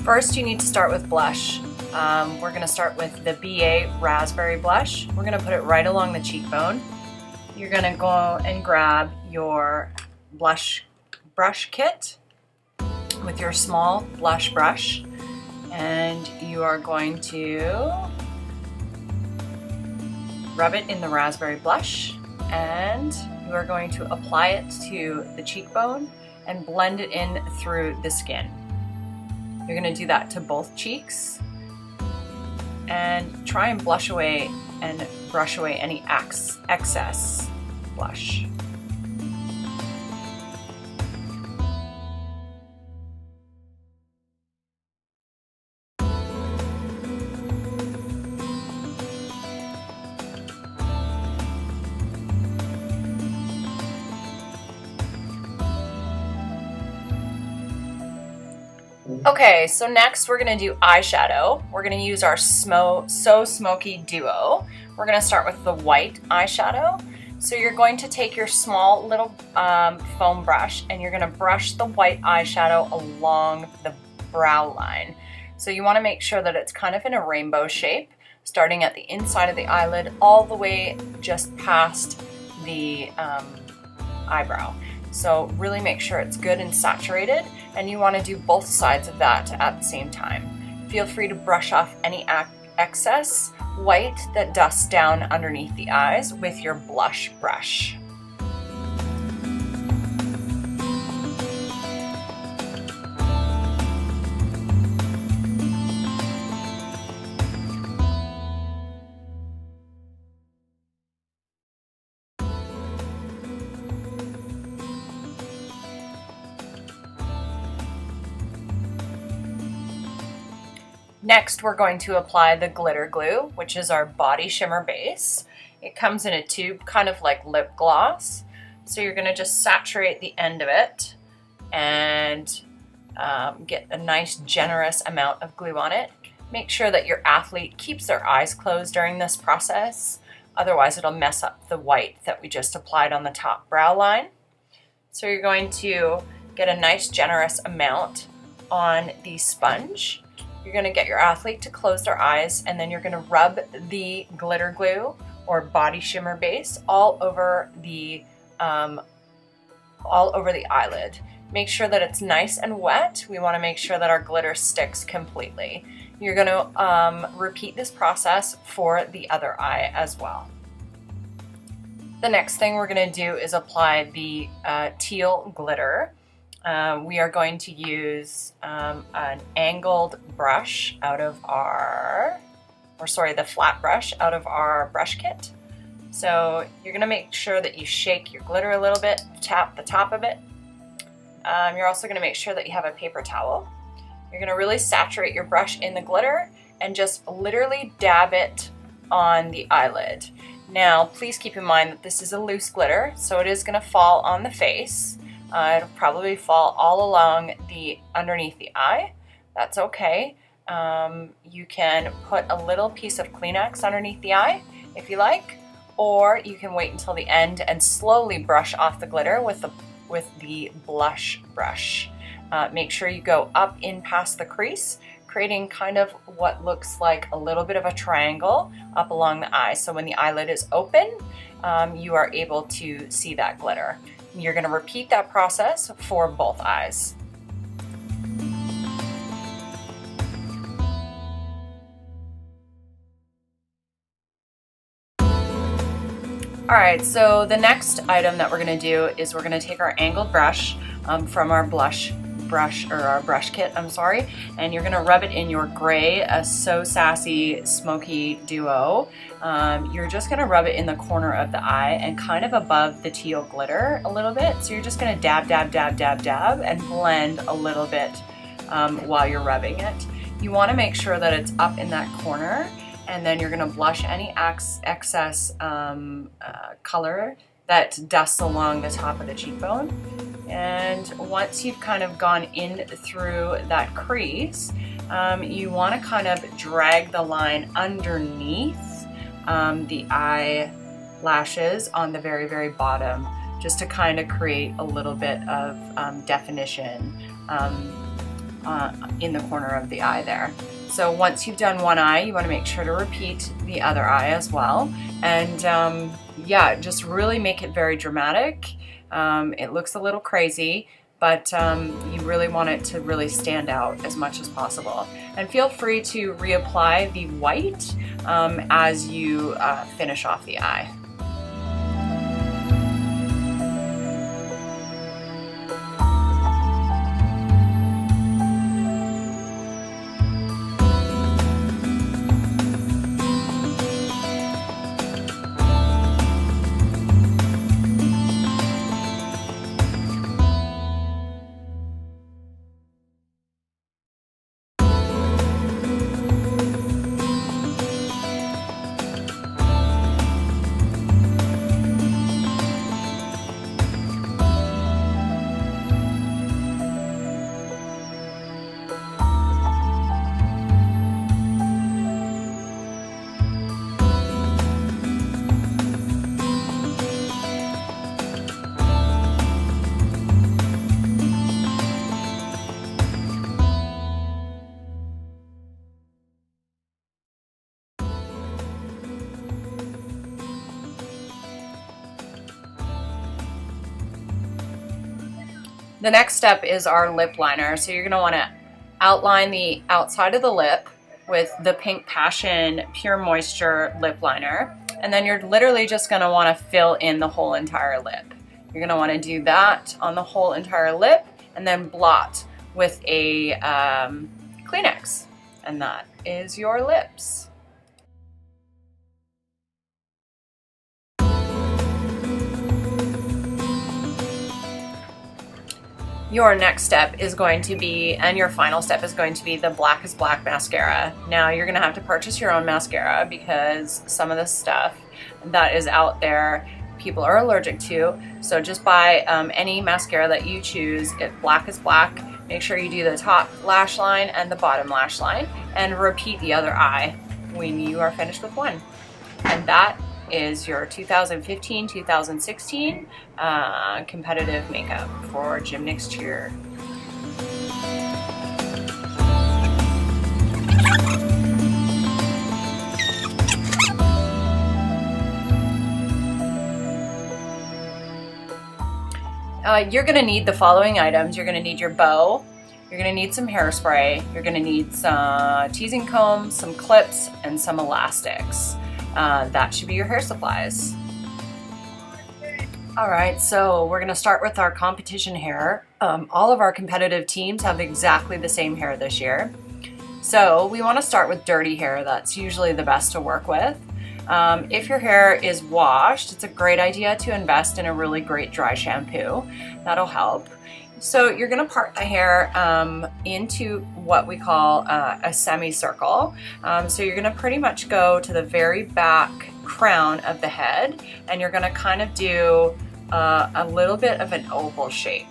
First, you need to start with blush. We're going to start with the BA Raspberry Blush. We're going to put it right along the cheekbone. You're going to go and grab your blush brush kit with your small blush brush, and you are going to rub it in the raspberry blush, and you are going to apply it to the cheekbone and blend it in through the skin. You're going to do that to both cheeks and try and blush away and brush away any excess blush. Okay, so next we're going to do eyeshadow. We're going to use our So Smoky Duo. We're going to start with the white eyeshadow. So you're going to take your small little foam brush and you're going to brush the white eyeshadow along the brow line. So you want to make sure that it's kind of in a rainbow shape, starting at the inside of the eyelid all the way just past the eyebrow. So really make sure it's good and saturated, and you want to do both sides of that at the same time. Feel free to brush off any excess white that dusts down underneath the eyes with your blush brush. Next, we're going to apply the glitter glue, which is our body shimmer base. It comes in a tube, kind of like lip gloss. So you're going to just saturate the end of it and get a nice generous amount of glue on it. Make sure that your athlete keeps their eyes closed during this process. Otherwise, it'll mess up the white that we just applied on the top brow line. So you're going to get a nice generous amount on the sponge. You're going to get your athlete to close their eyes, and then you're going to rub the glitter glue or body shimmer base all over the eyelid. Make sure that it's nice and wet. We want to make sure that our glitter sticks completely. You're going to repeat this process for the other eye as well. The next thing we're going to do is apply the teal glitter. We are going to use an angled brush out of the flat brush out of our brush kit. So you're going to make sure that you shake your glitter a little bit, tap the top of it. You're also going to make sure that you have a paper towel. You're going to really saturate your brush in the glitter and just literally dab it on the eyelid. Now, please keep in mind that this is a loose glitter, so it is going to fall on the face. It'll probably fall all along underneath the eye. That's okay. You can put a little piece of Kleenex underneath the eye if you like, or you can wait until the end and slowly brush off the glitter with the blush brush. Make sure you go up in past the crease, creating kind of what looks like a little bit of a triangle up along the eye. So when the eyelid is open, you are able to see that glitter. You're going to repeat that process for both eyes. Alright, so the next item that we're going to do is we're going to take our angled brush from our brush kit, and you're going to rub it in your gray So Sassy Smoky Duo. You're just going to rub it in the corner of the eye and kind of above the teal glitter a little bit. So you're just going to dab, dab, dab, dab, dab, and blend a little bit while you're rubbing it. You want to make sure that it's up in that corner, and then you're going to blush any excess color that dusts along the top of the cheekbone. And once you've kind of gone in through that crease, you want to kind of drag the line underneath the eyelashes on the very, very bottom, just to kind of create a little bit of definition in the corner of the eye there. So once you've done one eye, you want to make sure to repeat the other eye as well. And yeah, just really make it very dramatic. It looks a little crazy, but you really want it to really stand out as much as possible. And feel free to reapply the white as you finish off the eye. The next step is our lip liner. So you're going to want to outline the outside of the lip with the Pink Passion Pure Moisture lip liner. And then you're literally just going to want to fill in the whole entire lip. You're going to want to do that on the whole entire lip and then blot with a Kleenex. And that is your lips. Your next step is going to be, and your final step is going to be the Black is Black mascara. Now you're going to have to purchase your own mascara because some of the stuff that is out there people are allergic to. So just buy any mascara that you choose. If Black is Black, make sure you do the top lash line and the bottom lash line and repeat the other eye when you are finished with one. And that is your 2015-2016 competitive makeup for Gymniks Cheer. You're going to need the following items. You're going to need your bow, you're going to need some hairspray, you're going to need some teasing combs, some clips, and some elastics. That should be your hair supplies. All right, so we're gonna start with our competition hair. All of our competitive teams have exactly the same hair this year. So we wanna start with dirty hair. That's usually the best to work with. If your hair is washed, it's a great idea to invest in a really great dry shampoo. That'll help. So you're going to part the hair into what we call a semicircle. So you're going to pretty much go to the very back crown of the head, and you're going to kind of do a little bit of an oval shape.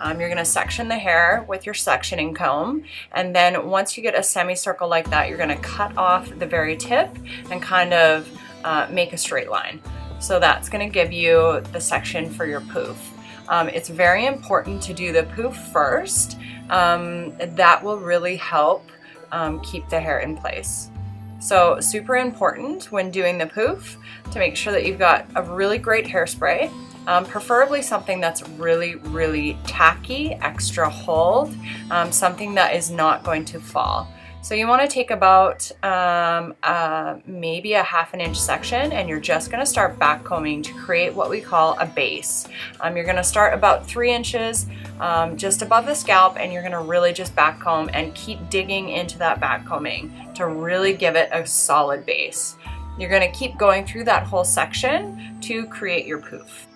You're going to section the hair with your sectioning comb, and then once you get a semicircle like that, you're going to cut off the very tip and kind of make a straight line. So that's going to give you the section for your poof. It's very important to do the poof first. That will really help keep the hair in place. So super important when doing the poof to make sure that you've got a really great hairspray, preferably something that's really, really tacky, extra hold, something that is not going to fall. So you want to take about maybe a ½ inch section, and you're just going to start back combing to create what we call a base. You're going to start about 3 inches just above the scalp, and you're going to really just back comb and keep digging into that back combing to really give it a solid base. You're going to keep going through that whole section to create your poof.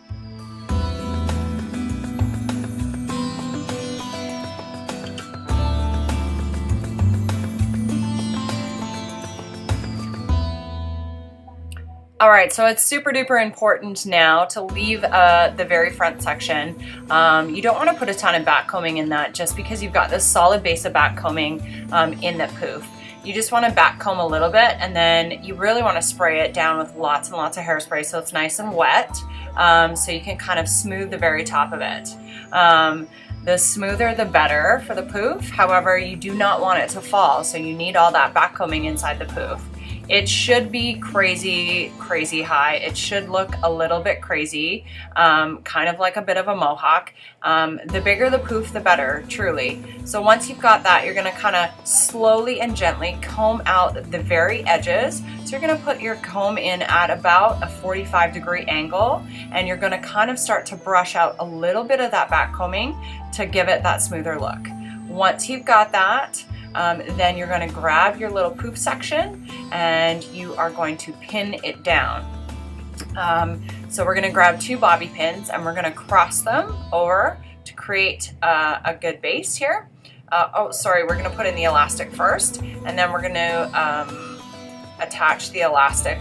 All right, so it's super duper important now to leave the very front section. You don't want to put a ton of back combing in that just because you've got this solid base of back combing in the poof. You just want to back comb a little bit, and then you really want to spray it down with lots and lots of hairspray so it's nice and wet, so you can kind of smooth the very top of it. The smoother the better for the poof. However, you do not want it to fall, so you need all that backcombing inside the poof. It should be crazy, crazy high. It should look a little bit crazy, kind of like a bit of a mohawk. The bigger the poof, the better, truly. So once you've got that, you're gonna kind of slowly and gently comb out the very edges. So you're gonna put your comb in at about a 45-degree angle, and you're gonna kind of start to brush out a little bit of that back combing to give it that smoother look. Once you've got that, then you're going to grab your little poof section and you are going to pin it down. So we're going to grab 2 bobby pins and we're going to cross them over to create a good base here. Oh, sorry, we're going to put in the elastic first, and then we're going to attach the elastic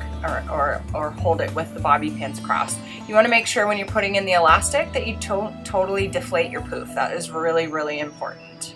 or hold it with the bobby pins crossed. You want to make sure when you're putting in the elastic that you don't totally deflate your poof. That is really, really important.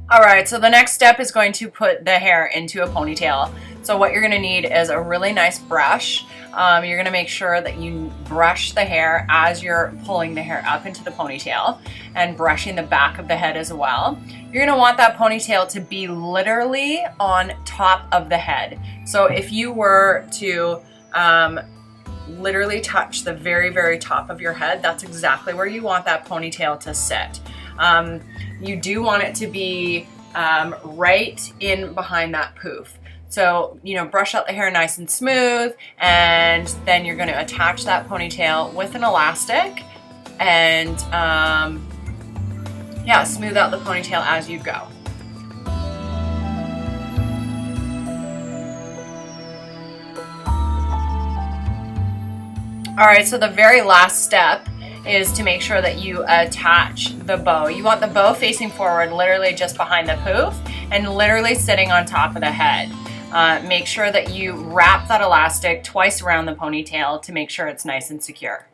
All right, so the next step is going to put the hair into a ponytail. So what you're gonna need is a really nice brush. You're gonna make sure that you brush the hair as you're pulling the hair up into the ponytail and brushing the back of the head as well. You're gonna want that ponytail to be literally on top of the head. So if you were to literally touch the very, very top of your head, that's exactly where you want that ponytail to sit. You do want it to be right in behind that poof. So, you know, brush out the hair nice and smooth, and then you're going to attach that ponytail with an elastic and yeah, smooth out the ponytail as you go. All right, so the very last step is to make sure that you attach the bow. You want the bow facing forward, literally just behind the poof and literally sitting on top of the head. Make sure that you wrap that elastic twice around the ponytail to make sure it's nice and secure.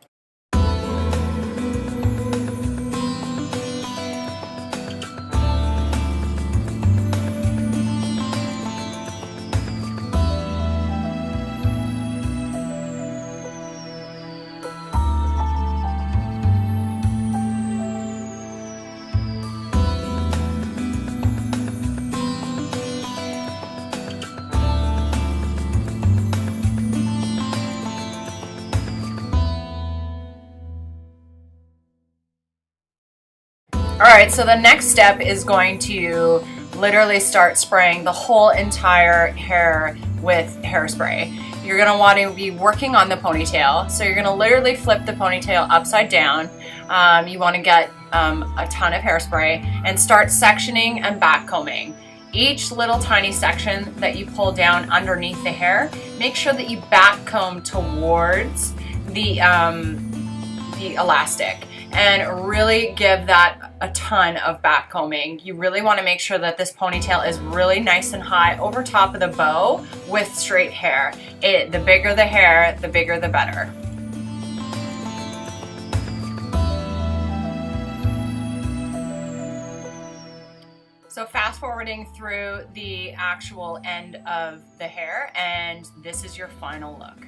All right, so the next step is going to literally start spraying the whole entire hair with hairspray. You're gonna want to be working on the ponytail. So you're gonna literally flip the ponytail upside down. You wanna get a ton of hairspray and start sectioning and back combing. Each little tiny section that you pull down underneath the hair, make sure that you back comb towards the elastic, and really give that a ton of back combing. You really want to make sure that this ponytail is really nice and high over top of the bow with straight hair. The bigger the hair, the bigger the better. So fast forwarding through the actual end of the hair, and this is your final look.